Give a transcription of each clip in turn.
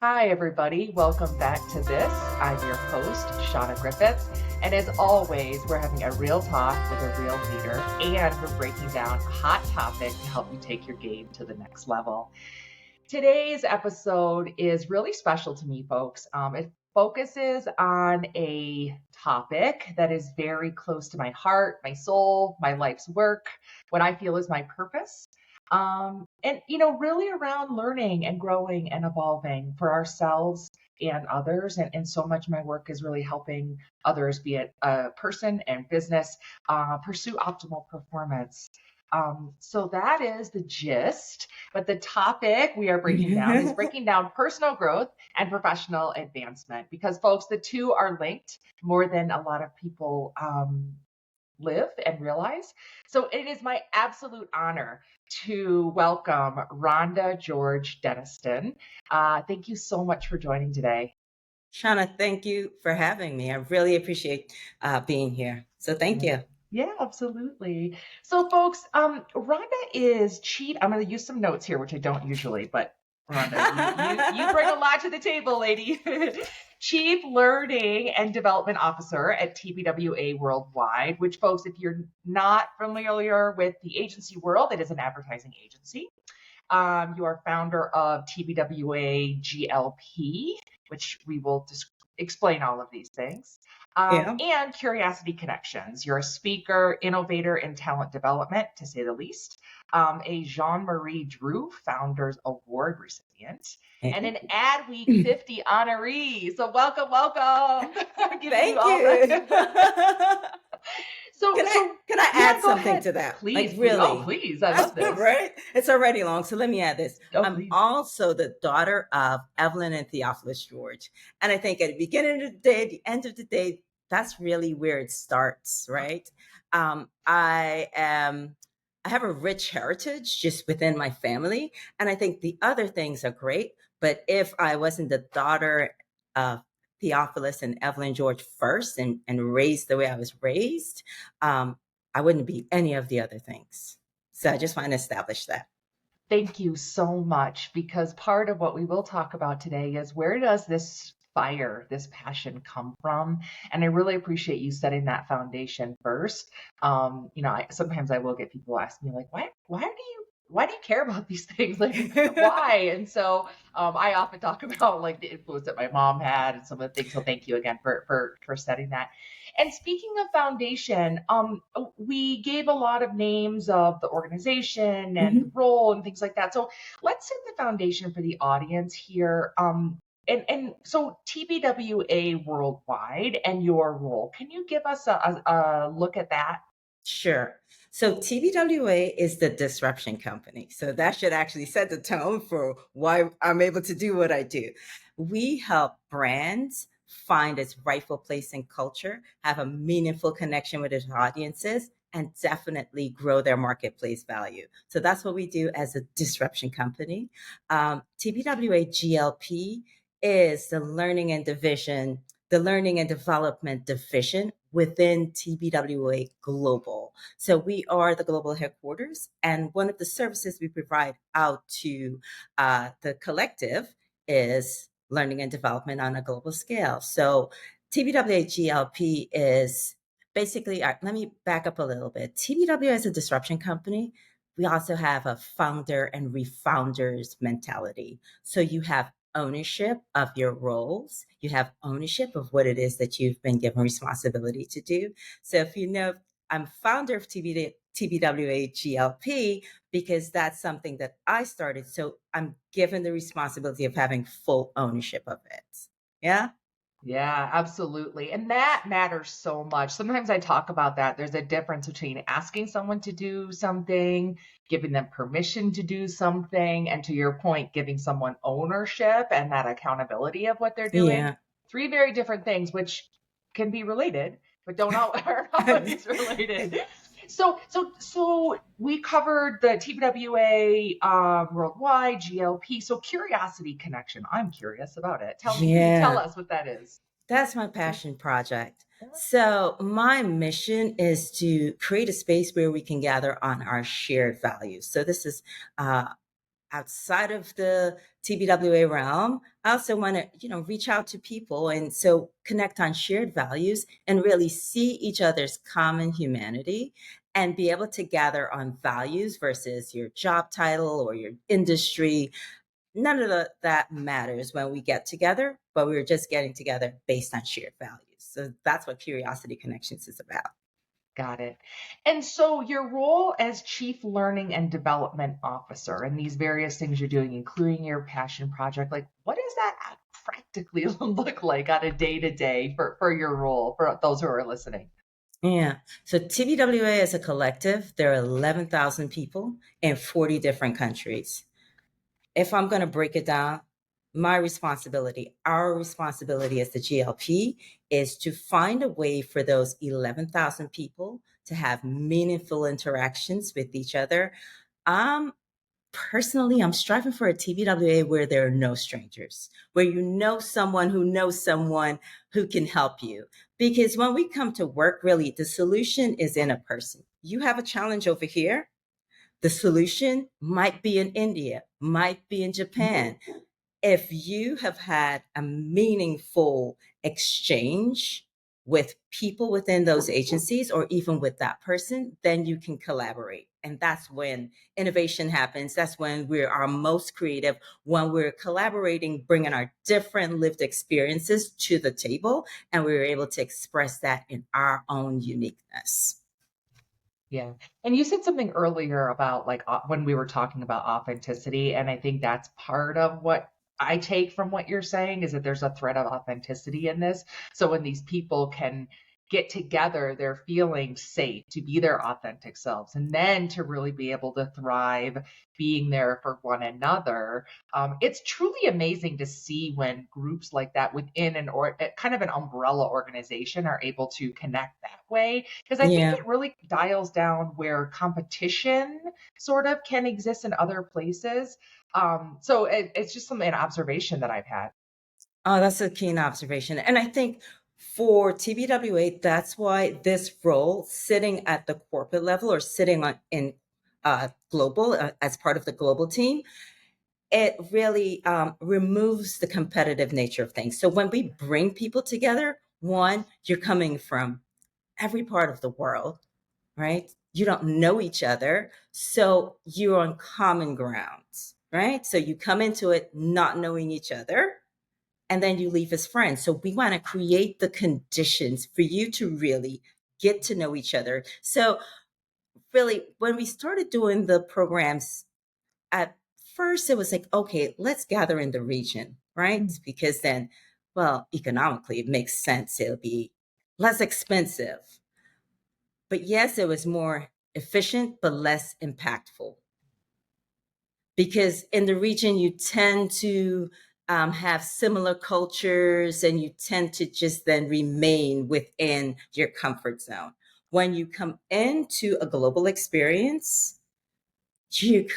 Hi, everybody. Welcome back to this. I'm your host, Shauna Griffiths. And as always, we're having a real talk with a real leader, and we're breaking down a hot topic to help you take your game to the next level. Today's episode is really special to me, folks. It focuses on a topic that is very close to my heart, my soul, my life's work, what I feel is my purpose. And really around learning and growing and evolving for ourselves and others. And so much of my work is really helping others, be it a person and business, pursue optimal performance. So that is the gist. But the topic we are breaking down is breaking down personal growth and professional advancement because, folks, the two are linked more than a lot of people live and realize. So it is my absolute honor to welcome Rhonda George-Denniston. Thank you so much for joining today. Shauna, thank you for having me. I really appreciate being here. So thank you. Yeah, absolutely. So, folks, Rhonda is chief. I'm going to use some notes here, which I don't usually, but Rhonda, you bring a lot to the table, lady. Chief Learning and Development Officer at TBWA Worldwide, which, folks, if you're not familiar with the agency world, it is an advertising agency. You are founder of TBWA GLP, which we will explain all of these things. Yeah. And Curiosity Connections. You're a speaker, innovator in talent development, to say the least. A Jean-Marie Drew Founders Award recipient, and an ADWEEK 50 honoree. So welcome, welcome. Thank you. So can I add something to that? Please, Like really? Oh, please. I love this. Right? It's already long, so let me add this. I'm Please. also the daughter of Evelyn and Theophilus George. And I think at the beginning of the day, at the end of the day, that's really where it starts, right? I have a rich heritage just within my family. And I think the other things are great. But if I wasn't the daughter of Theophilus and Evelyn George first and raised the way I was raised, I wouldn't be any of the other things. So I just want to establish that. Thank you so much, because part of what we will talk about today is where does this fire, this passion come from? And I really appreciate you setting that foundation first. Sometimes I will get people ask me like, why do you care about these things? Like, why? And so I often talk about like the influence that my mom had and some of the things. So thank you again for setting that. And speaking of foundation, we gave a lot of names of the organization and the role and things like that. So let's set the foundation for the audience here. And so TBWA Worldwide and your role, can you give us a look at that? Sure. So TBWA is the disruption company. So that should actually set the tone for why I'm able to do what I do. We help brands find its rightful place in culture, have a meaningful connection with its audiences, and definitely grow their marketplace value. So that's what we do as a disruption company. TBWA GLP is the learning and development division within TBWA Global. So we are the global headquarters, and one of the services we provide out to the collective is learning and development on a global scale. So TBWA GLP is basically, let me back up a little bit. TBWA is a disruption company. We also have a founder and refounders mentality. So you have ownership of your roles. You have ownership of what it is that you've been given responsibility to do. So if you know, I'm founder of TBWA GLP because that's something that I started. So I'm given the responsibility of having full ownership of it. Yeah. Yeah, absolutely. And that matters so much. Sometimes I talk about that. There's a difference between asking someone to do something, giving them permission to do something, and to your point, giving someone ownership and that accountability of what they're doing. Yeah. Three very different things, which can be related, but are not always related. So we covered the TBWA Worldwide, GLP. So Curiosity Connection. I'm curious about it. Can you tell us what that is? That's my passion project. So my mission is to create a space where we can gather on our shared values. So this is outside of the TBWA realm, I also want to, reach out to people and so connect on shared values and really see each other's common humanity and be able to gather on values versus your job title or your industry. None of that matters when we get together, but we're just getting together based on shared values. So that's what Curiosity Connections is about. Got it. And so your role as Chief Learning and Development Officer and these various things you're doing, including your passion project, like what does that practically look like on a day to day for your role for those who are listening? Yeah. So TBWA is a collective. There are 11,000 people in 40 different countries. If I'm going to break it down, our responsibility as the GLP is to find a way for those 11,000 people to have meaningful interactions with each other. Personally, I'm striving for a TBWA where there are no strangers, where you know someone who can help you. Because when we come to work, really, the solution is in a person. You have a challenge over here. The solution might be in India, might be in Japan. If you have had a meaningful exchange with people within those agencies or even with that person, then you can collaborate. And that's when innovation happens. That's when we're our most creative, when we're collaborating, bringing our different lived experiences to the table, and we're able to express that in our own uniqueness. Yeah. And you said something earlier about like when we were talking about authenticity. And I think that's part of what I take from what you're saying is that there's a thread of authenticity in this. So when these people can get together, they're feeling safe to be their authentic selves and then to really be able to thrive being there for one another. It's truly amazing to see when groups like that within kind of an umbrella organization are able to connect that way because I think Yeah. it really dials down where competition sort of can exist in other places. So it's just an observation that I've had. Oh, that's a keen observation. And I think for TBWA, that's why this role, sitting at the corporate level or sitting in global as part of the global team, it really removes the competitive nature of things. So when we bring people together, one, you're coming from every part of the world, right? You don't know each other. So you're on common grounds, right? So you come into it not knowing each other and then you leave as friends. So we want to create the conditions for you to really get to know each other. So really, when we started doing the programs, at first it was like, okay, let's gather in the region, right? Mm. Because then, well, economically, it makes sense. It'll be less expensive. But yes, it was more efficient, but less impactful because in the region you tend to have similar cultures and you tend to just then remain within your comfort zone. When you come into a global experience, you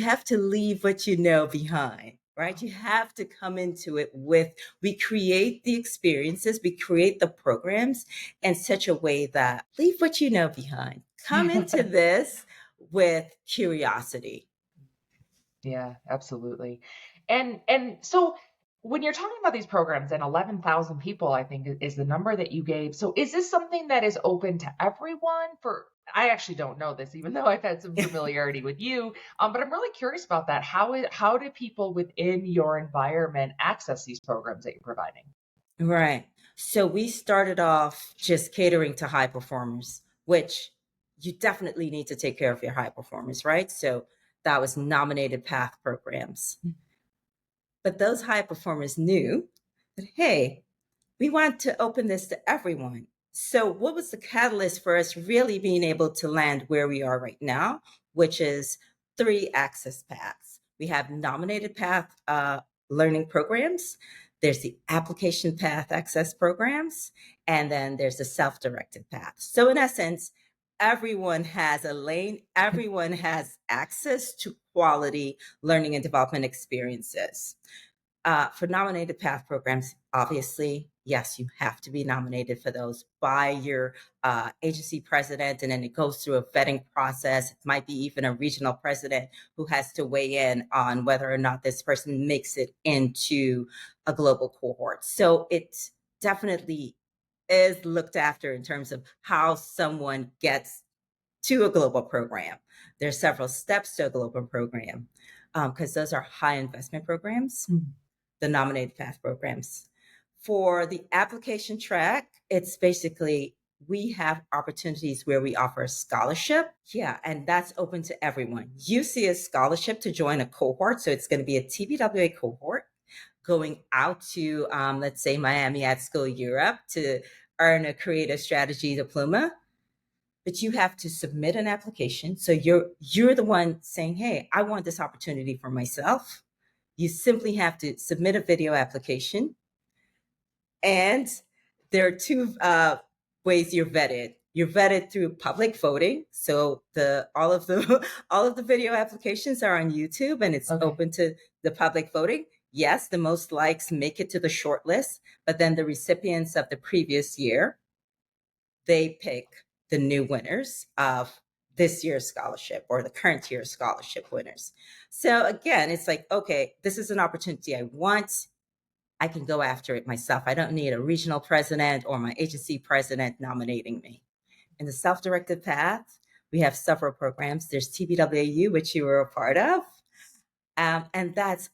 have to leave what you know behind, right? You have to come into it with, we create the experiences, we create the programs in such a way that leave what you know behind. Come into this with curiosity. Yeah, absolutely. And so when you're talking about these programs and 11,000 people, I think is the number that you gave. So is this something that is open to everyone for I actually don't know this, even though I've had some familiarity with you. But I'm really curious about that. How do people within your environment access these programs that you're providing? Right. So we started off just catering to high performers, which you definitely need to take care of your high performers, right? So that was nominated path programs. But those high performers knew that, hey, we want to open this to everyone. So, what was the catalyst for us really being able to land where we are right now, which is 3 access paths? We have nominated path learning programs, there's the application path access programs, and then there's the self directed path. So, in essence, everyone has a lane, everyone has access to quality learning and development experiences. For nominated path programs, obviously, yes, you have to be nominated for those by your agency president, and then it goes through a vetting process. It might be even a regional president who has to weigh in on whether or not this person makes it into a global cohort. So it definitely is looked after in terms of how someone gets to a global program. There's several steps to a global program because those are high investment programs. The nominated path programs. For the application track, it's basically we have opportunities where we offer a scholarship. Yeah, and that's open to everyone. You see a scholarship to join a cohort. So it's going to be a TBWA cohort going out to, let's say, Miami Ad School Europe to earn a creative strategy diploma. But you have to submit an application. So you're the one saying, hey, I want this opportunity for myself. You simply have to submit a video application. And there are two ways you're vetted. You're vetted through public voting. So all of the video applications are on YouTube and it's open to the public voting. Yes, the most likes make it to the short list, but then the recipients of the previous year, they pick the new winners of this year's scholarship or the current year's scholarship winners. So again, it's like, okay, this is an opportunity I want. I can go after it myself. I don't need a regional president or my agency president nominating me. In the self-directed path, we have several programs. There's TBWAU, which you were a part of, and that's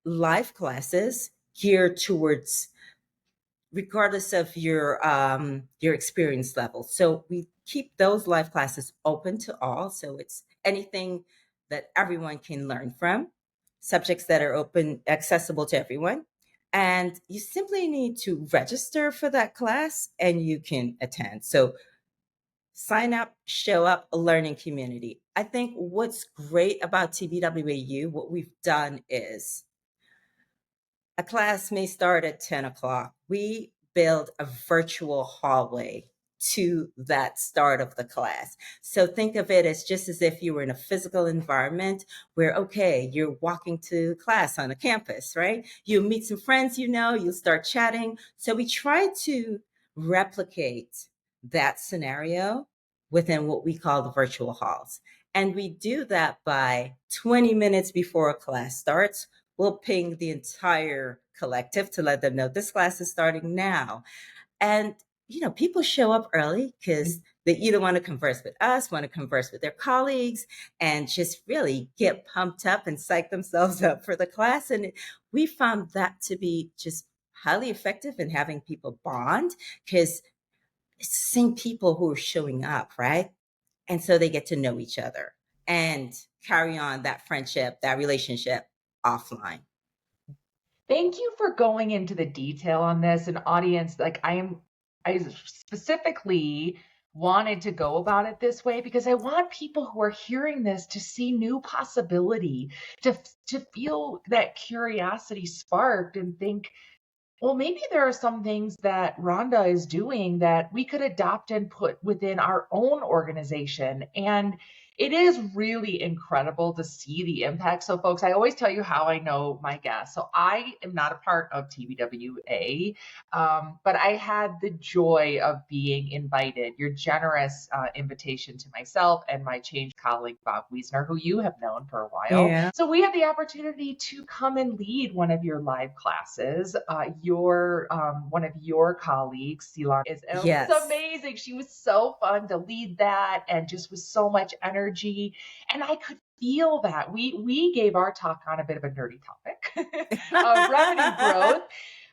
live classes geared towards regardless of your experience level. So we keep those live classes open to all. So it's anything that everyone can learn from, subjects that are open, accessible to everyone. And you simply need to register for that class and you can attend. So sign up, show up, a learning community. I think what's great about TBWAU, what we've done is a class may start at 10 o'clock. We build a virtual hallway to that start of the class. So think of it as just as if you were in a physical environment where, okay, you're walking to class on a campus, right? You meet some friends, you start chatting. So we try to replicate that scenario within what we call the virtual halls. And we do that by 20 minutes before a class starts. We'll ping the entire collective to let them know this class is starting now. And, people show up early because they either want to converse with us, want to converse with their colleagues, and just really get pumped up and psych themselves up for the class. And we found that to be just highly effective in having people bond because it's the same people who are showing up, right? And so they get to know each other and carry on that friendship, that relationship offline. Thank you for going into the detail on this. And audience, I specifically wanted to go about it this way because I want people who are hearing this to see new possibility, to feel that curiosity sparked and think, well, maybe there are some things that Rhonda is doing that we could adopt and put within our own organization. And it is really incredible to see the impact. So, folks, I always tell you how I know my guests. So, I am not a part of TBWA, but I had the joy of being invited, your generous invitation to myself and my change colleague, Bob Wiesner, who you have known for a while. Yeah. So, we had the opportunity to come and lead one of your live classes. One of your colleagues, Ceylon, Yes. was amazing. She was so fun to lead that and just with so much energy. And I could feel that. We gave our talk on a bit of a nerdy topic of revenue growth.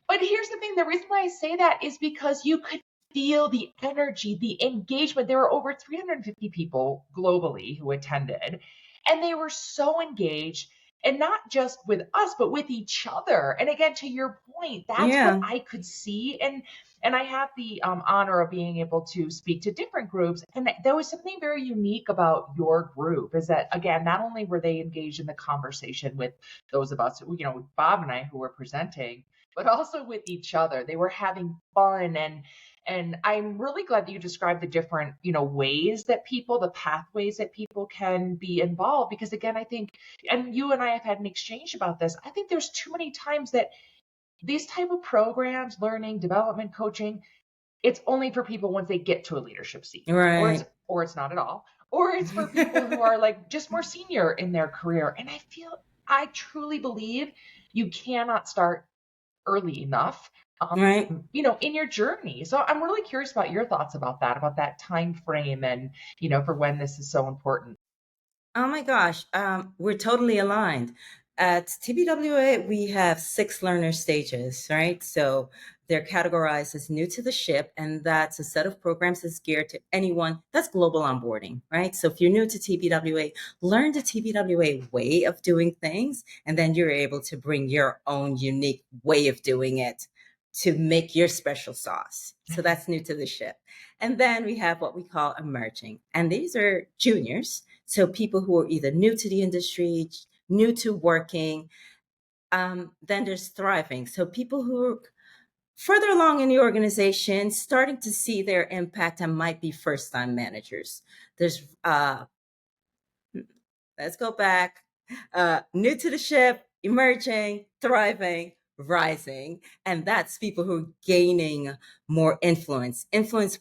But here's the thing, the reason why I say that is because you could feel the energy, the engagement. There were over 350 people globally who attended, and they were so engaged. And not just with us, but with each other. And again, to your point, that's what I could see. And I had the honor of being able to speak to different groups. And there was something very unique about your group is that, again, not only were they engaged in the conversation with those of us, Bob and I who were presenting, but also with each other. They were having fun. And I'm really glad that you described the different, ways that the pathways that people can be involved. Because again, I think, and you and I have had an exchange about this, I think there's too many times that these type of programs, learning, development, coaching, it's only for people once they get to a leadership seat, Right. or it's not at all, or it's for people who are like just more senior in their career. And I truly believe you cannot start early enough, Right. in your journey. So I'm really curious about your thoughts about that time frame, and for when this is so important. Oh my gosh, we're totally aligned. At TBWA, we have 6 learner stages, right? So they're categorized as new to the ship, and that's a set of programs that's geared to anyone that's global onboarding, right? So if you're new to TBWA, learn the TBWA way of doing things, and then you're able to bring your own unique way of doing it to make your special sauce. So that's new to the ship. And then we have what we call emerging, and these are juniors, so people who are either new to the industry, new to working. Then there's thriving. So people who are further along in the organization, starting to see their impact and might be first time managers. There's let's go back. New to the ship, emerging, thriving, rising. And that's people who are gaining more influence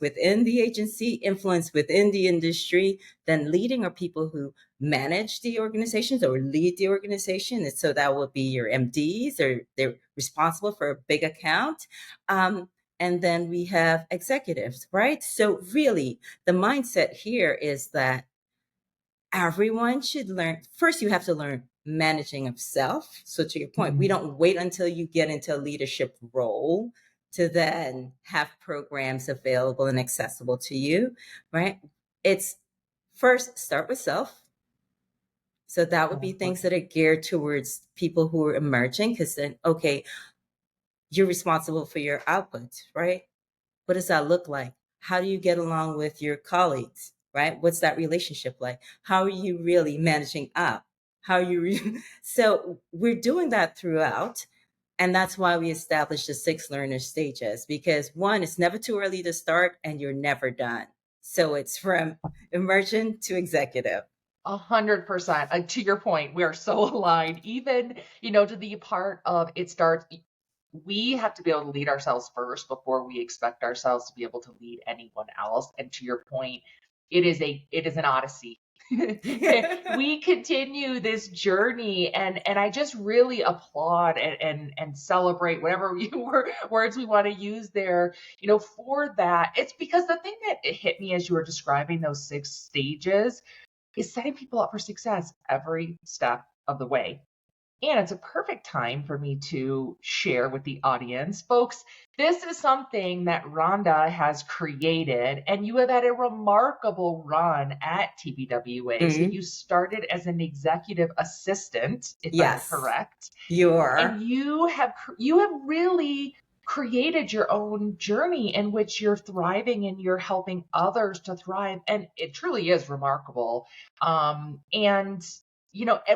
within the agency, influence within the industry. Then leading are people who manage the organizations or lead the organization. And so that would be your MDs, or they're responsible for a big account. And then we have executives, right? So really, the mindset here is that everyone should learn. First, you have to learn managing of self. So to your point, we don't wait until you get into a leadership role to then have programs available and accessible to you, right? It's first start with self. So that would be things that are geared towards people who are emerging, because then, okay, you're responsible for your output, right? What does that look like? How do you get along with your colleagues, right? What's that relationship like? How are you really managing up? How are you? So we're doing that throughout. And that's why we established the 6 learner stages, because one, it's never too early to start and you're never done. So it's from emergent to executive. 100%. To your point, we are so aligned. Even, to the part of it starts, we have to be able to lead ourselves first before we expect ourselves to be able to lead anyone else. And to your point, it is an odyssey. We continue this journey, and I just really applaud and celebrate whatever words we want to use there, for that. It's because the thing that it hit me as you were describing those 6 stages is setting people up for success every step of the way. And it's a perfect time for me to share with the audience. Folks, this is something that Rhonda has created, and you have had a remarkable run at TBWA. So Mhm. you started as an executive assistant, if I'm Yes, correct, you and are. you have really created your own journey in which you're thriving and you're helping others to thrive, and it truly is remarkable. And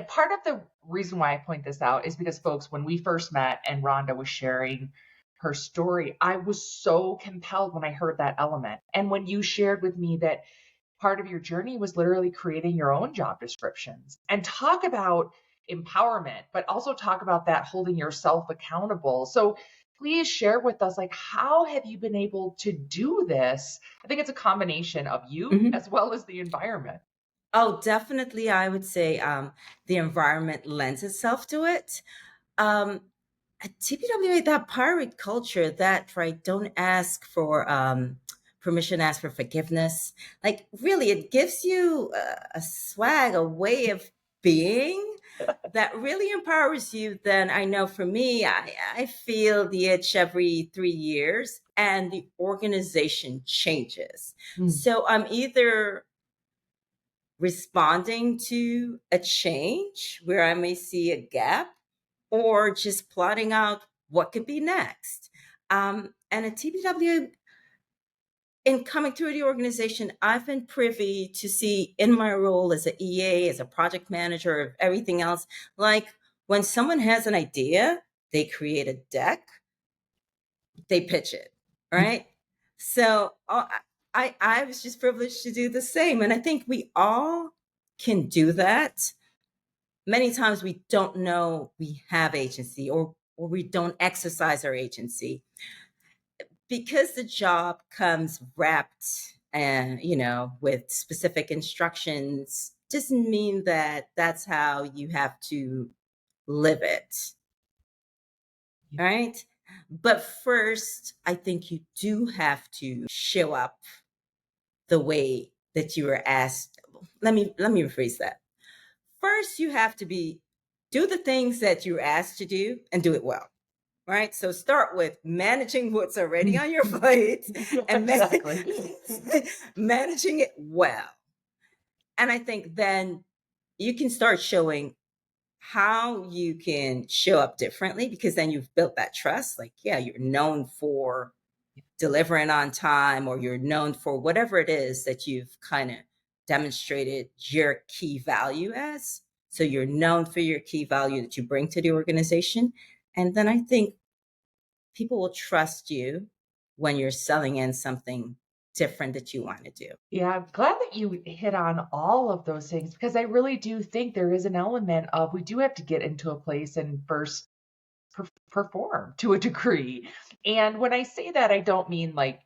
part of the reason why I point this out is because, folks, when we first met and Rhonda was sharing her story, I was so compelled when I heard that element. And when you shared with me that part of your journey was literally creating your own job descriptions, and talk about empowerment, but also talk about that holding yourself accountable. So please share with us, like, how have you been able to do this? I think it's a combination of you Mhm. as well as the environment. Oh, definitely. I would say the environment lends itself to it. Um, at TPWA, that pirate culture, that right, don't ask for permission, ask for forgiveness. Like, really, it gives you a swag, a way of being that really empowers you. Then I know for me, I feel the itch every 3 years, and the organization changes. Mm. So I'm either responding to a change where I may see a gap, or just plotting out what could be next. And at TBW, in coming through the organization, I've been privy to see in my role as an EA, as a project manager, of everything else, like when someone has an idea, they create a deck, they pitch it, right? So I was just privileged to do the same. And I think we all can do that. Many times we don't know we have agency, or we don't exercise our agency because the job comes wrapped and, with specific instructions. Doesn't mean that that's how you have to live it. Right. But first, I think you do have to show up the way that you were asked. Let me rephrase that. First, you have to do the things that you're asked to do and do it well. Right. So start with managing what's already on your plate and Exactly. managing it well. And I think then you can start showing how you can show up differently, because then you've built that trust. Like, yeah, you're known for delivering on time, or you're known for whatever it is that you've kind of demonstrated your key value as. So you're known for your key value that you bring to the organization. And then I think people will trust you when you're selling in something different that you want to do. Yeah, I'm glad that you hit on all of those things because I really do think there is an element of we do have to get into a place and first perform to a degree. And when I say that, I don't mean like,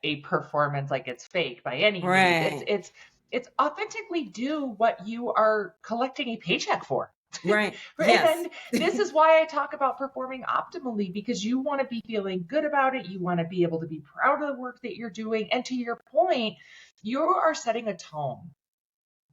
a performance like it's fake by any means. It's Right. it's it's authentically do what you are collecting a paycheck for. Right. Yes. And this is why I talk about performing optimally, because you want to be feeling good about it. You want to be able to be proud of the work that you're doing. And to your point, you are setting a tone,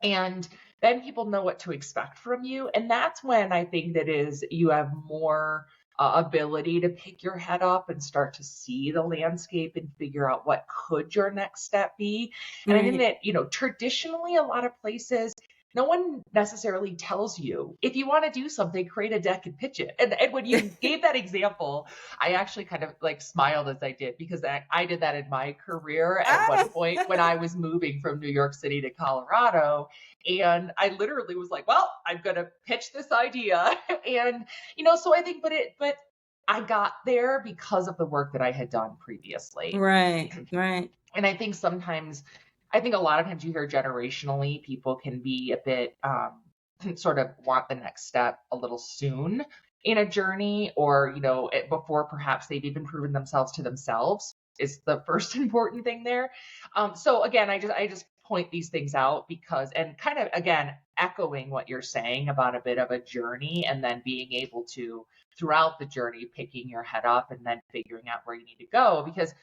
and then people know what to expect from you. And that's when I think that is you have more ability to pick your head up and start to see the landscape and figure out what could your next step be. And I think Right. that, traditionally a lot of places, no one necessarily tells you if you want to do something, create a deck and pitch it. And when you gave that example, I actually kind of like smiled as I did, because I did that in my career at one Ah! point when I was moving from New York City to Colorado. And I literally was like, well, I'm going to pitch this idea. And, so I think, but I got there because of the work that I had done previously. Right. Right. And I think a lot of times you hear generationally, people can be a bit sort of want the next step a little soon in a journey, or, before perhaps they've even proven themselves to themselves is the first important thing there. So again, I just point these things out because, and kind of again, echoing what you're saying about a bit of a journey, and then being able to, throughout the journey, picking your head up and then figuring out where you need to go, because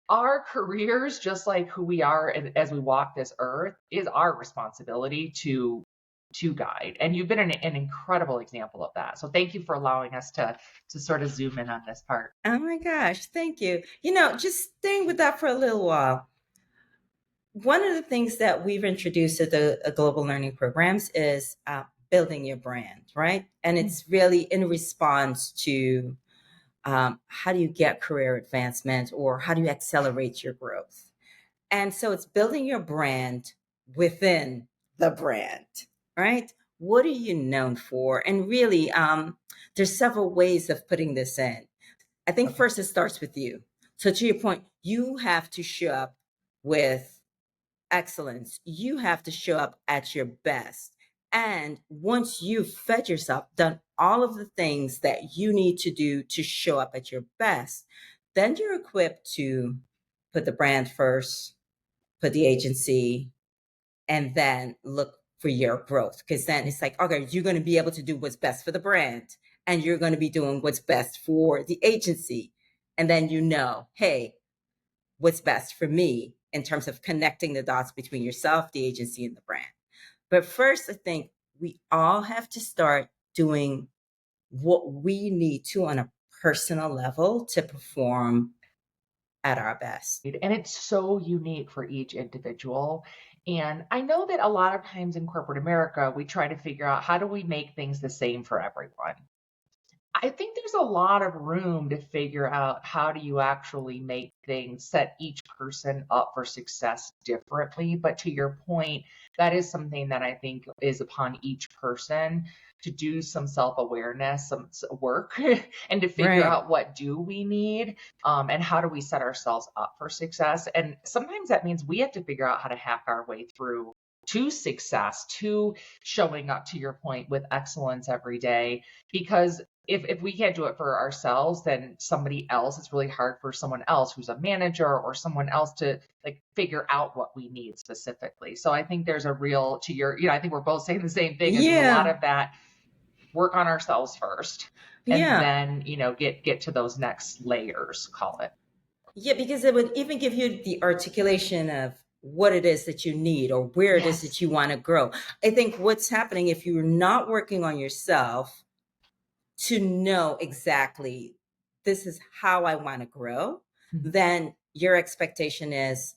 our careers, just like who we are as we walk this earth, is our responsibility to guide. And you've been an incredible example of that. So thank you for allowing us to sort of zoom in on this part. Oh my gosh, thank you. Just staying with that for a little while. One of the things that we've introduced to the global learning programs is building your brand, right? And it's really in response to how do you get career advancement, or how do you accelerate your growth? And so it's building your brand within the brand, right? What are you known for? And really, there's several ways of putting this in. I think Okay. first it starts with you. So to your point, you have to show up with excellence. You have to show up at your best. And once you've fed yourself, done all of the things that you need to do to show up at your best, then you're equipped to put the brand first, put the agency, and then look for your growth. Because then it's like, okay, you're going to be able to do what's best for the brand, and you're going to be doing what's best for the agency. And then hey, what's best for me in terms of connecting the dots between yourself, the agency, and the brand. But first, I think we all have to start doing what we need to on a personal level to perform at our best. And it's so unique for each individual. And I know that a lot of times in corporate America, we try to figure out how do we make things the same for everyone. I think there's a lot of room to figure out how do you actually make things set each person up for success differently. But to your point, that is something that I think is upon each person to do some self-awareness, some work, and to figure Right. out what do we need, and how do we set ourselves up for success. And sometimes that means we have to figure out how to hack our way through to success, to showing up, to your point, with excellence every day, because if we can't do it for ourselves, then somebody else, it's really hard for someone else who's a manager or someone else to like figure out what we need specifically. So I think there's a real, to your, I think we're both saying the same thing, is there's a lot Yeah. of that work on ourselves first, and Yeah. then, get to those next layers, call it. Yeah, because it would even give you the articulation of what it is that you need or where it is Yes. that you want to grow. I think what's happening if you're not working on yourself to know exactly this is how I want to grow, Mhm. then your expectation is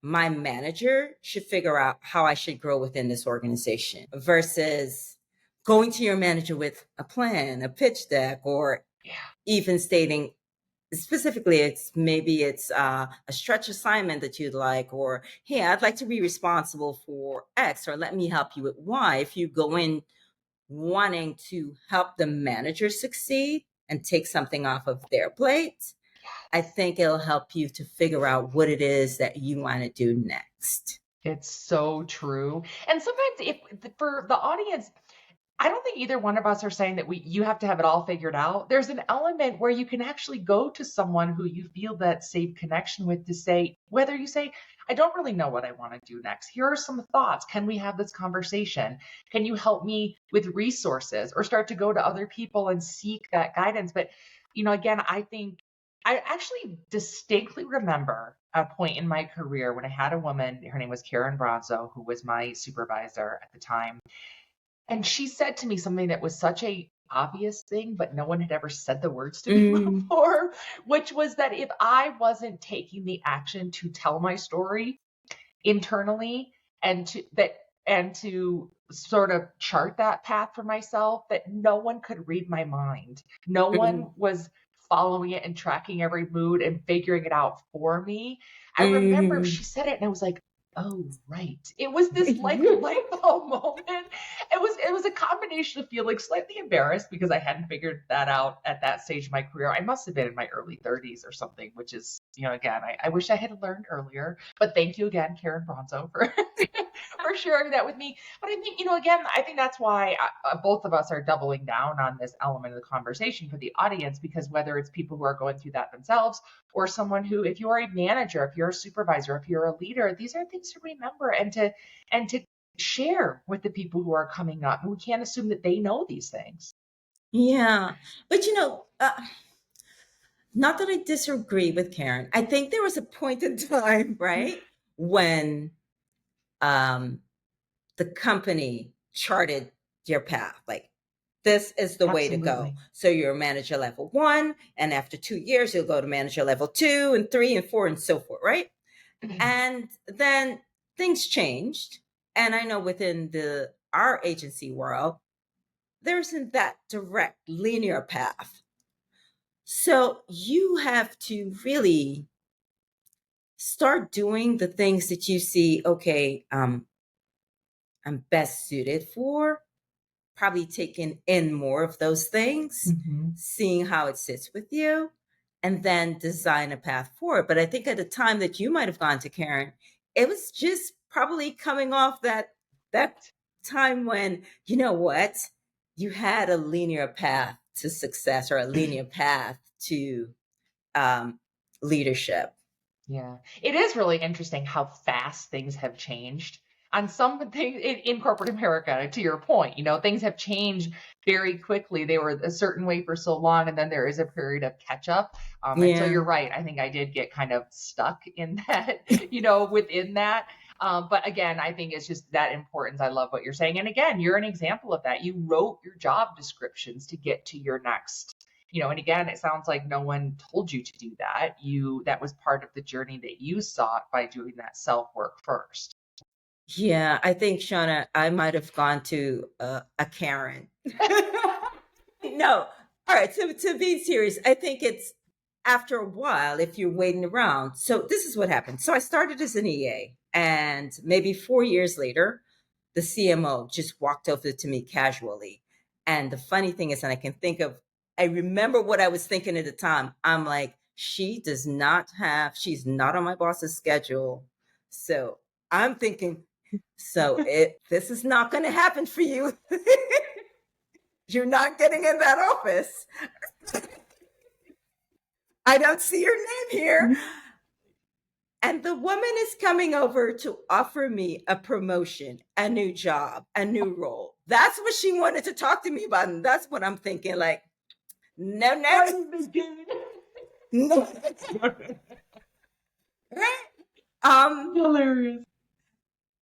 my manager should figure out how I should grow within this organization versus going to your manager with a plan, a pitch deck, or Yeah. even stating specifically it's a stretch assignment that you'd like, or hey, I'd like to be responsible for X, or let me help you with Y. If you go in wanting to help the manager succeed and take something off of their plate, I think it'll help you to figure out what it is that you want to do next. It's so true. And sometimes, if for the audience, I don't think either one of us are saying that you have to have it all figured out. There's an element where you can actually go to someone who you feel that safe connection with to say, whether you say, I don't really know what I want to do next. Here are some thoughts. Can we have this conversation? Can you help me with resources, or start to go to other people and seek that guidance? But, again, I think I actually distinctly remember a point in my career when I had a woman, her name was Karen Bronzo, who was my supervisor at the time. And she said to me something that was such a obvious thing, but no one had ever said the words to me Mm, before, which was that if I wasn't taking the action to tell my story internally, and to sort of chart that path for myself, that no one could read my mind. No mm, one was following it and tracking every mood and figuring it out for me. I remember mm. she said it and I was like, oh, right. It was this like light bulb moment. It was a combination of feeling slightly embarrassed because I hadn't figured that out at that stage of my career. I must have been in my early 30s or something, which is, again, I wish I had learned earlier. But thank you again, Karen Bronzo, for for sharing that with me. But I think, again, I think that's why both of us are doubling down on this element of the conversation for the audience, because whether it's people who are going through that themselves, or someone who, if you're a manager, if you're a supervisor, if you're a leader, these are things to remember and to share with the people who are coming up. And we can't assume that they know these things. Yeah, but not that I disagree with Karen. I think there was a point in time, right, when um, the company charted your path. Like, this is the way to go. Absolutely. So you're manager level 1, and after 2 years, you'll go to manager level 2 and 3 and 4 and so forth, right? And then things changed. And I know within our agency world, there isn't that direct linear path. So you have to really start doing the things that you see, okay, I'm best suited for, probably taking in more of those things, Mm-hmm. seeing how it sits with you, and then design a path forward. But I think at the time that you might have gone to Karen, it was just probably coming off that time when, you know what, you had a linear path to success or a linear path to um, leadership. Yeah. It is really interesting how fast things have changed on some things in corporate America, to your point. Things have changed very quickly. They were a certain way for so long, and then there is a period of catch up. And so Yeah. you're right. I think I did get kind of stuck in that, within that. But again, I think it's just that importance. I love what you're saying. And again, you're an example of that. You wrote your job descriptions to get to your next, and again, it sounds like no one told you to do that. That was part of the journey that you sought by doing that self work first. Yeah, I think, Shauna, I might have gone to a Karen. No, All right, so to be serious, I think it's after a while if you're waiting around. So this is what happened. So I started as an EA, and maybe 4 years later, the CMO just walked over to me casually. And the funny thing is, and I remember what I was thinking at the time. I'm like, she's not on my boss's schedule. So I'm thinking, this is not going to happen for you. You're not getting in that office. I don't see your name here. And the woman is coming over to offer me a promotion, a new job, a new role. That's what she wanted to talk to me about. And that's what I'm thinking, like, no, no. Right? Hilarious.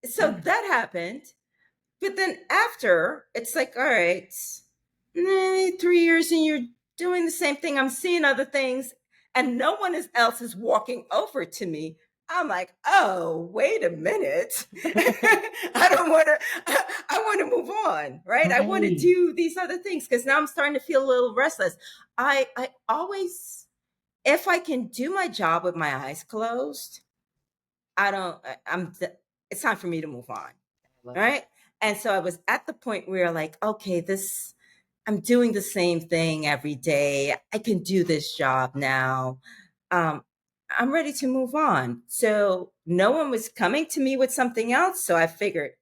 So that happened. But then after, it's like, all right, 3 years and you're doing the same thing. I'm seeing other things, and no one else is walking over to me. I'm like, oh, wait a minute. I don't want to, I want to move on, right? I want to Right. do these other things because now I'm starting to feel a little restless. I always, if I can do my job with my eyes closed, it's time for me to move on. Right. And so I was at the point where, like, okay, I'm doing the same thing every day. I can do this job now. I'm ready to move on. So no one was coming to me with something else. So I figured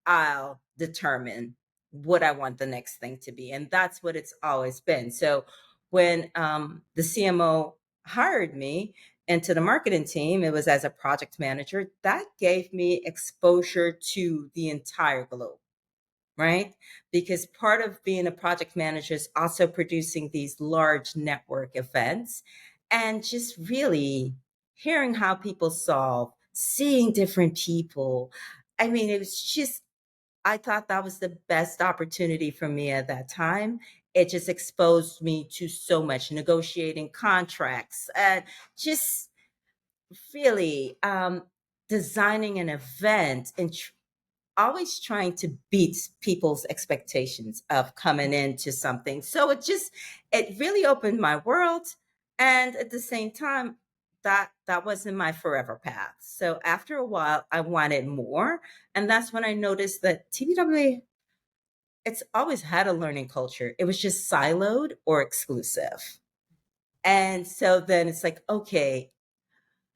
I'll determine what I want the next thing to be. And that's what it's always been. So when the CMO hired me into the marketing team, it was as a project manager. That gave me exposure to the entire globe, right? Because part of being a project manager is also producing these large network events and just really hearing how people solve, seeing different people. I mean, it was just, I thought that was the best opportunity for me at that time. It just exposed me to so much negotiating contracts and just really designing an event and always trying to beat people's expectations of coming into something. So it really opened my world. And at the same time, that wasn't my forever path. So after a while, I wanted more. And that's when I noticed that TBWA, it's always had a learning culture. It was just siloed or exclusive. And so then it's like, okay,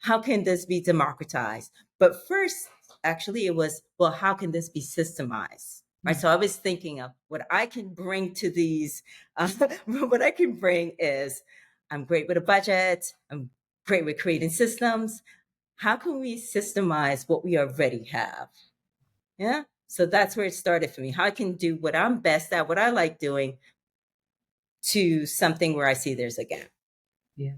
how can this be democratized? But first, actually, it was, well, how can this be systemized? Right. So I was thinking of what I can bring to these. What I can bring is I'm great with a budget. I'm great with creating systems. How can we systemize what we already have? Yeah. So that's where it started for me. How I can do what I'm best at, what I like doing, to something where I see there's a gap. Yeah.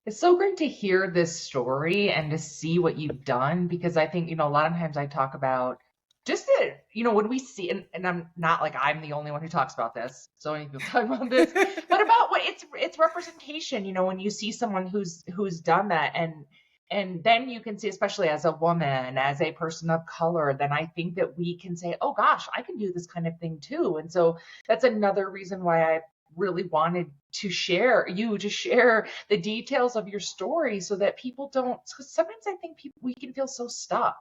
It's so great to hear this story and to see what you've done because I think, a lot of times I talk about just that, when we see, and I'm not like I'm the only one who talks about this, so many people talk about this, but about what it's representation, when you see someone who's done that and then you can see, especially as a woman, as a person of color, then I think that we can say, oh gosh, I can do this kind of thing too. And so that's another reason why I really wanted to share the details of your story so that people don't, because sometimes I think we can feel so stuck.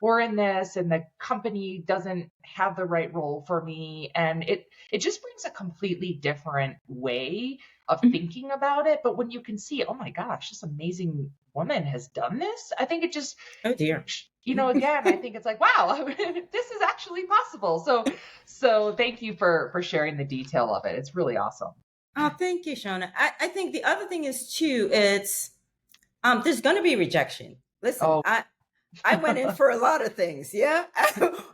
We're in this and the company doesn't have the right role for me. And it just brings a completely different way of thinking about it. But when you can see, oh my gosh, this amazing woman has done this, I think it just, Oh dear. again, I think it's like, wow, this is actually possible. So thank you for sharing the detail of it. It's really awesome. Oh, thank you, Shauna. I think the other thing is too, it's there's gonna be rejection. Listen, Oh, I went in for a lot of things, yeah.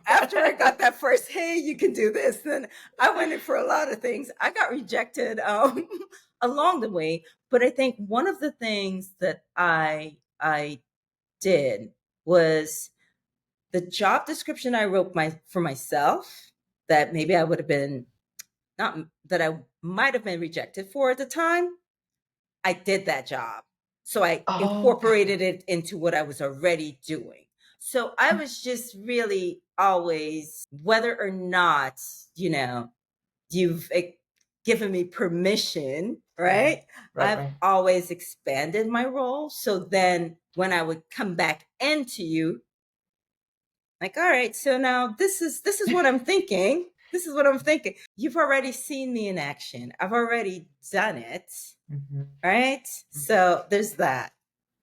After I got that first, hey, you can do this, then I went in for a lot of things. I got rejected along the way, but I think one of the things that I did was the job description I wrote for myself that maybe I would have been not that I might have been rejected for at the time. I did that job. So I oh, incorporated it into what I was already doing. So I was just really always, whether or not, you've given me permission, right? Right, I've right. always expanded my role. So then when I would come back into you, like, all right, so now this is what I'm thinking. This is what I'm thinking. You've already seen me in action. I've already done it, right? So there's that.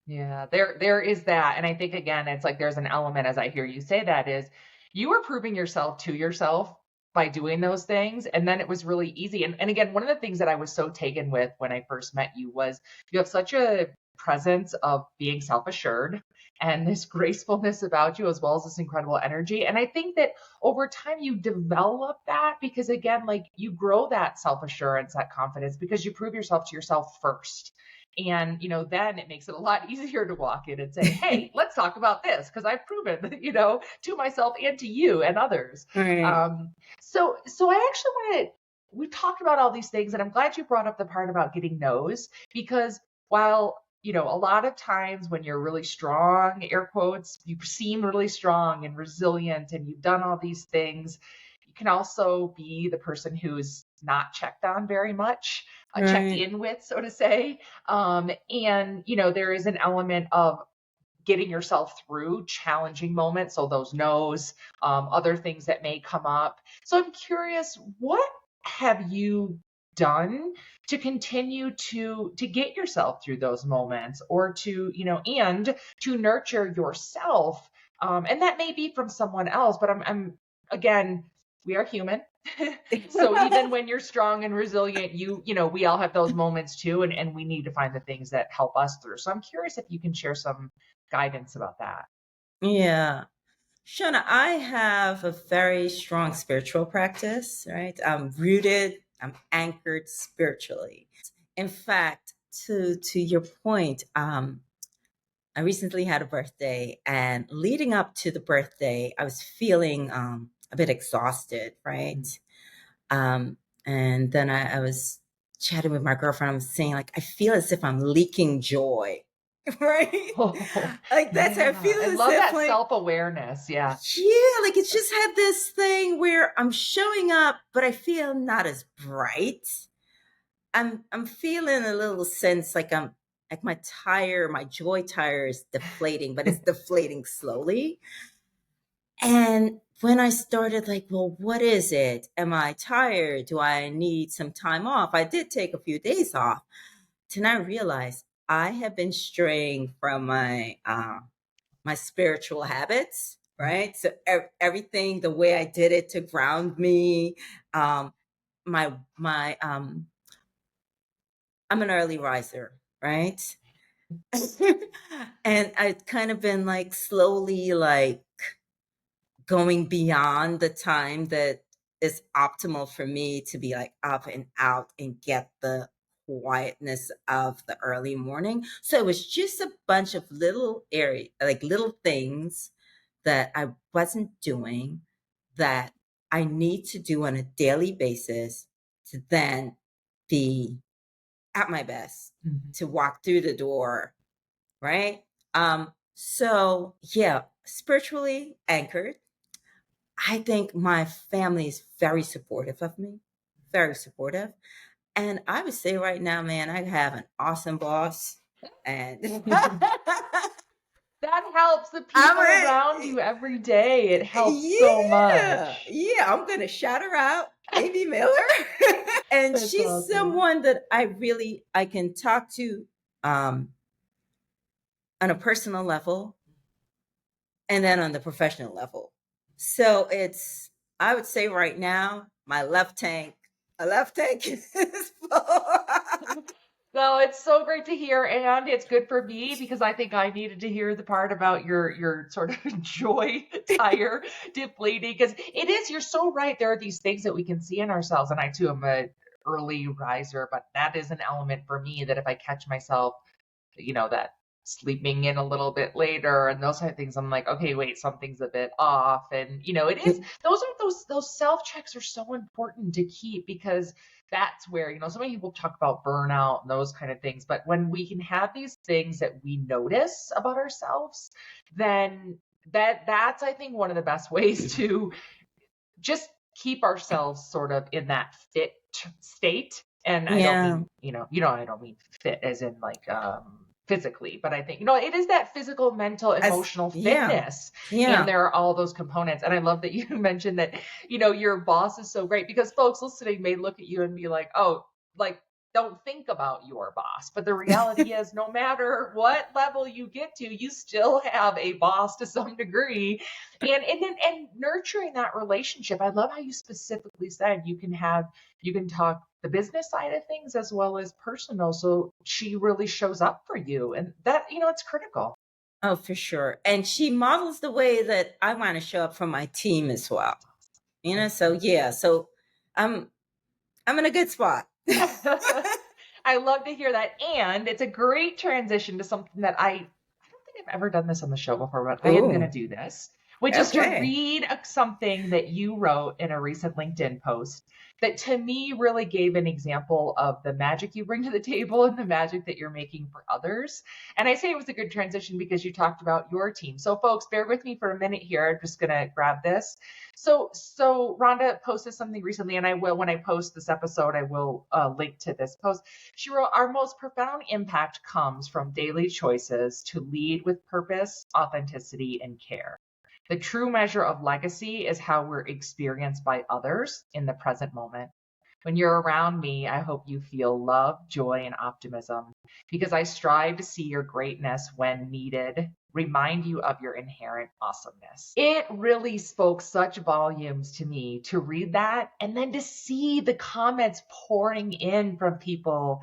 Yeah, there is that. And I think again, it's like there's an element as I hear you say that is you are proving yourself to yourself by doing those things. And then it was really easy. And again, one of the things that I was so taken with when I first met you was you have such a presence of being self-assured and this gracefulness about you as well as this incredible energy. And I think that over time you develop that because again, like you grow that self-assurance, that confidence because you prove yourself to yourself first. And, then it makes it a lot easier to walk in and say, hey, let's talk about this because I've proven, to myself and to you and others. Right. So I actually we talked about all these things and I'm glad you brought up the part about getting no's because while, a lot of times when you're really strong, air quotes, you seem really strong and resilient and you've done all these things, you can also be the person who's not checked on very much, checked Right. in with, so to say. And, there is an element of getting yourself through challenging moments. So those no's, other things that may come up. So I'm curious, what have you done to continue to get yourself through those moments or to, and to nurture yourself? And that may be from someone else, but I'm again, we are human. So even when you're strong and resilient, we all have those moments too, and we need to find the things that help us through. So I'm curious if you can share some guidance about that. Yeah. Shauna, I have a very strong spiritual practice, right? I'm rooted, I'm anchored spiritually. In fact, to your point, I recently had a birthday, and leading up to the birthday, I was feeling a bit exhausted, right? Um, and then I was chatting with my girlfriend. I was saying, like, I feel as if I'm leaking joy, right? Oh, Like that's how I feel yeah. I as love if that like, self-awareness. Yeah. yeah, like it's just had this thing where I'm showing up, but I feel not as bright. I'm feeling a little sense like I'm like my joy tire is deflating, but it's deflating slowly. And when I started like, well, what is it? Am I tired? Do I need some time off? I did take a few days off. Then I realized I have been straying from my spiritual habits, right? So everything, the way I did it to ground me, my I'm an early riser, right? And I've kind of been like slowly like going beyond the time that is optimal for me to be like up and out and get the quietness of the early morning. So it was just a bunch of little area, like little things that I wasn't doing that I need to do on a daily basis to then be at my best to walk through the door, right? So yeah, spiritually anchored. I think my family is very supportive of me, very supportive. And I would say right now, man, I have an awesome boss. And That helps the I'm people around you every day. It helps so yeah, much. yeah, I'm gonna shout her out, Amy Miller. And That's she's awesome. someone that I can talk to um on a personal level and then on the professional level. So it's, I would say right now, my left tank is full. No, it's so great to hear, and it's good for me because I think I needed to hear the part about your sort of joy tire deflating because it is. You're so right. There are these things that we can see in ourselves, and I too am a early riser, but that is an element for me that if I catch myself that sleeping in a little bit later and those type of things, I'm like, okay, wait, something's a bit off. And it is those self checks are so important to keep because that's where, so many people talk about burnout and those kind of things. But when we can have these things that we notice about ourselves, then that's I think one of the best ways to just keep ourselves sort of in that fit state. And I don't Yeah. mean, I don't mean fit as in like physically, but I think, it is that physical, mental, emotional Yeah. fitness. And Yeah. there are all those components. And I love that you mentioned that, your boss is so great, because folks listening may look at you and be like, oh, like, don't think about your boss. But the reality is, no matter what level you get to, you still have a boss to some degree. And nurturing that relationship. I love how you specifically said you can talk the business side of things as well as personal. So she really shows up for you. And that, it's critical. Oh, for sure. And she models the way that I want to show up for my team as well. So yeah, so I'm in a good spot. I love to hear that. And it's a great transition to something that I don't think I've ever done this on the show before, but I am going to Oh, do this, which is to okay. read something that you wrote in a recent LinkedIn post that to me really gave an example of the magic you bring to the table and the magic that you're making for others. And I say it was a good transition because you talked about your team. So folks, bear with me for a minute here. I'm just going to grab this. So Rhonda posted something recently, and I will, when I post this episode, I will link to this post. She wrote, our most profound impact comes from daily choices to lead with purpose, authenticity, and care. The true measure of legacy is how we're experienced by others in the present moment. When you're around me, I hope you feel love, joy, and optimism, because I strive to see your greatness when needed, remind you of your inherent awesomeness. It really spoke such volumes to me to read that, and then to see the comments pouring in from people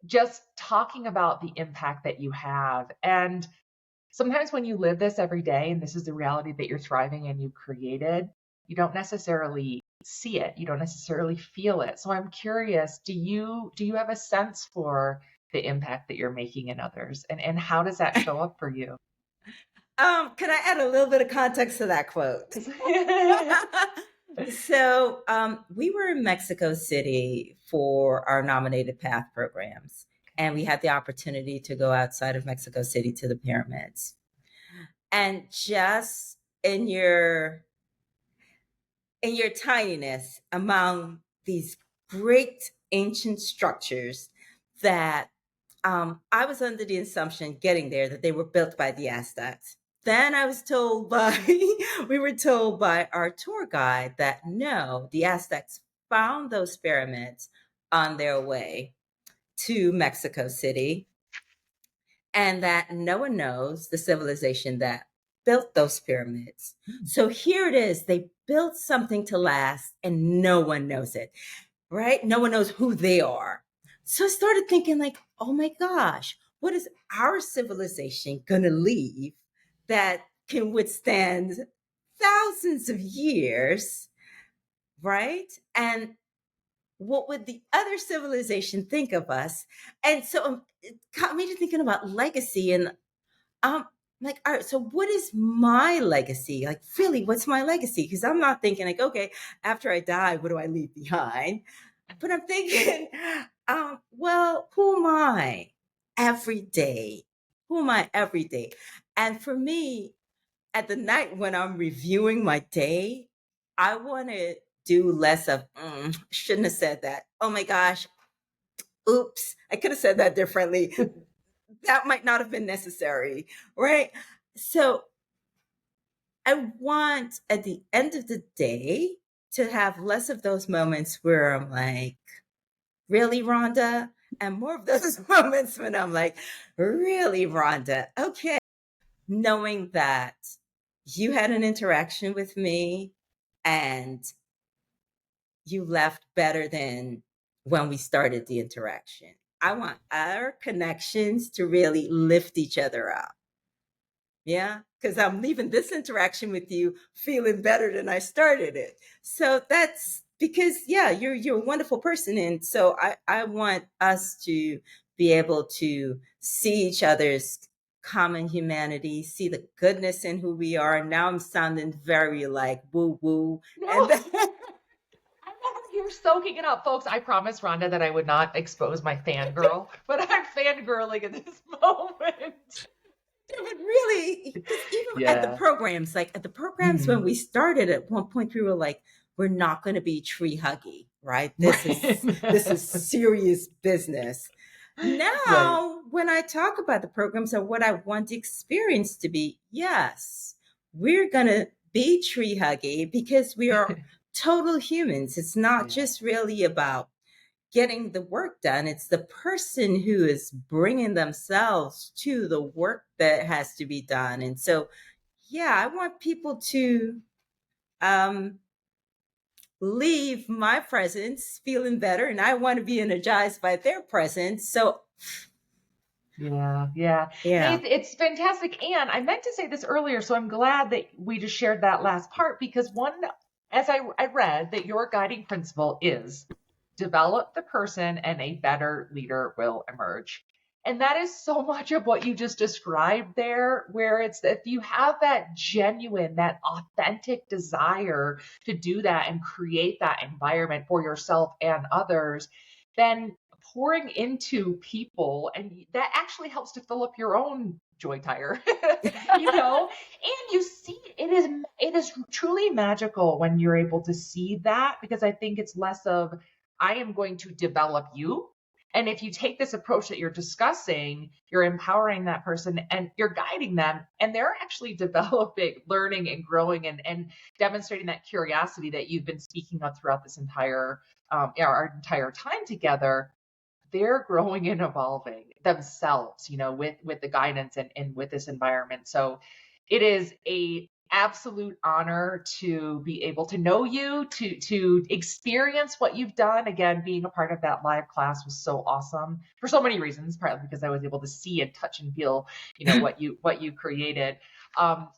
just talking about the impact that you have. And sometimes when you live this every day, and this is the reality that you're thriving and you created, you don't necessarily see it. You don't necessarily feel it. So I'm curious, do you have a sense for the impact that you're making in others? And how does that show up for you? Can I add a little bit of context to that quote? So we were in Mexico City for our nominated path programs, and we had the opportunity to go outside of Mexico City to the pyramids. And just in your tininess among these great ancient structures that I was under the assumption getting there that they were built by the Aztecs. Then I was told we were told by our tour guide that no, the Aztecs found those pyramids on their way to Mexico City, and that no one knows the civilization that built those pyramids. So here it is. They built something to last, and no one knows it, right? No one knows who they are. So I started thinking, like, oh my gosh, what is our civilization going to leave that can withstand thousands of years, right? And what would the other civilization think of us? And so it got me to thinking about legacy, and like, all right, so what is my legacy? Like, really, what's my legacy? Because I'm not thinking like, okay, after I die, what do I leave behind? But I'm thinking, well, who am I every day? Who am I every day? And for me, at the night when I'm reviewing my day, I want to do less of, shouldn't have said that. Oh my gosh, oops, I could have said that differently. That might not have been necessary, right? So I want at the end of the day to have less of those moments where I'm like, really, Rhonda? And more of those moments when I'm like, really, Rhonda? Okay. Knowing that you had an interaction with me and you left better than when we started the interaction. I want our connections to really lift each other up. Yeah, because I'm leaving this interaction with you feeling better than I started it. So that's because, yeah, you're a wonderful person, and so I want us to be able to see each other's common humanity, see the goodness in who we are. Now I'm sounding very like woo woo, No. and You're soaking it up, folks. I promised Rhonda that I would not expose my fangirl, but I'm fangirling in this moment. but really, because even at the Yeah. programs, like at the programs when Mhm. we started, at one point we were like, we're not going to be tree huggy, right? Right. This is serious business. Right. Now, when I talk about the programs or what I want the experience to be, yes, we're going to be tree huggy because we are total humans. It's not Yeah. just really about getting the work done. It's the person who is bringing themselves to the work that has to be done. And so, yeah, I want people to um, leave my presence feeling better, and I want to be energized by their presence. So, Yeah, yeah. Hey, yeah. it's fantastic. And I meant to say this earlier, so I'm glad that we just shared that last part because as I read that your guiding principle is develop the person and a better leader will emerge. And that is so much of what you just described there, where it's if you have that genuine, that authentic desire to do that and create that environment for yourself and others, then pouring into people and that actually helps to fill up your own joy tire. And you see it is truly magical when you're able to see that, because I think it's less of I am going to develop you. And if you take this approach that you're discussing, you're empowering that person and you're guiding them, and they're actually developing, learning, and growing, and demonstrating that curiosity that you've been speaking of throughout this our entire time together. They're growing and evolving themselves, with the guidance and with this environment. So it is a absolute honor to be able to know you, to experience what you've done. Again, being a part of that live class was so awesome for so many reasons, partly because I was able to see and touch and feel, what you created.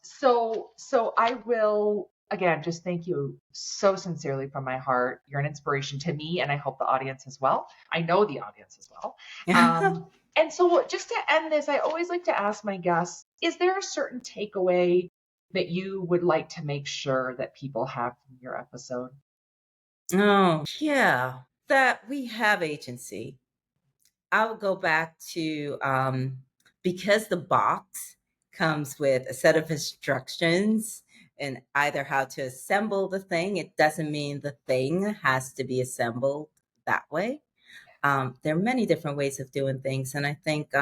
So I will again just thank you so sincerely from my heart. You're an inspiration to me, and I hope the audience as well. I know the audience as well. And so just to end this, I always like to ask my guests, is there a certain takeaway that you would like to make sure that people have from your episode? Oh, yeah, that we have agency. I will go back to because the box comes with a set of instructions and either how to assemble the thing. It doesn't mean the thing has to be assembled that way. There are many different ways of doing things, and I think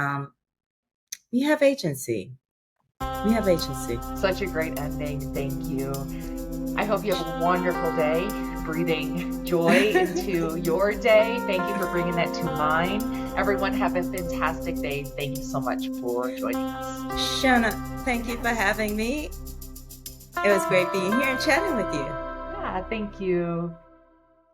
we have agency. We have agency. Such a great ending. Thank you. I hope you have a wonderful day, breathing joy into your day. Thank you for bringing that to mine. Everyone have a fantastic day. Thank you so much for joining us. Shauna, thank you for having me. It was great being here and chatting with you. Yeah, thank you.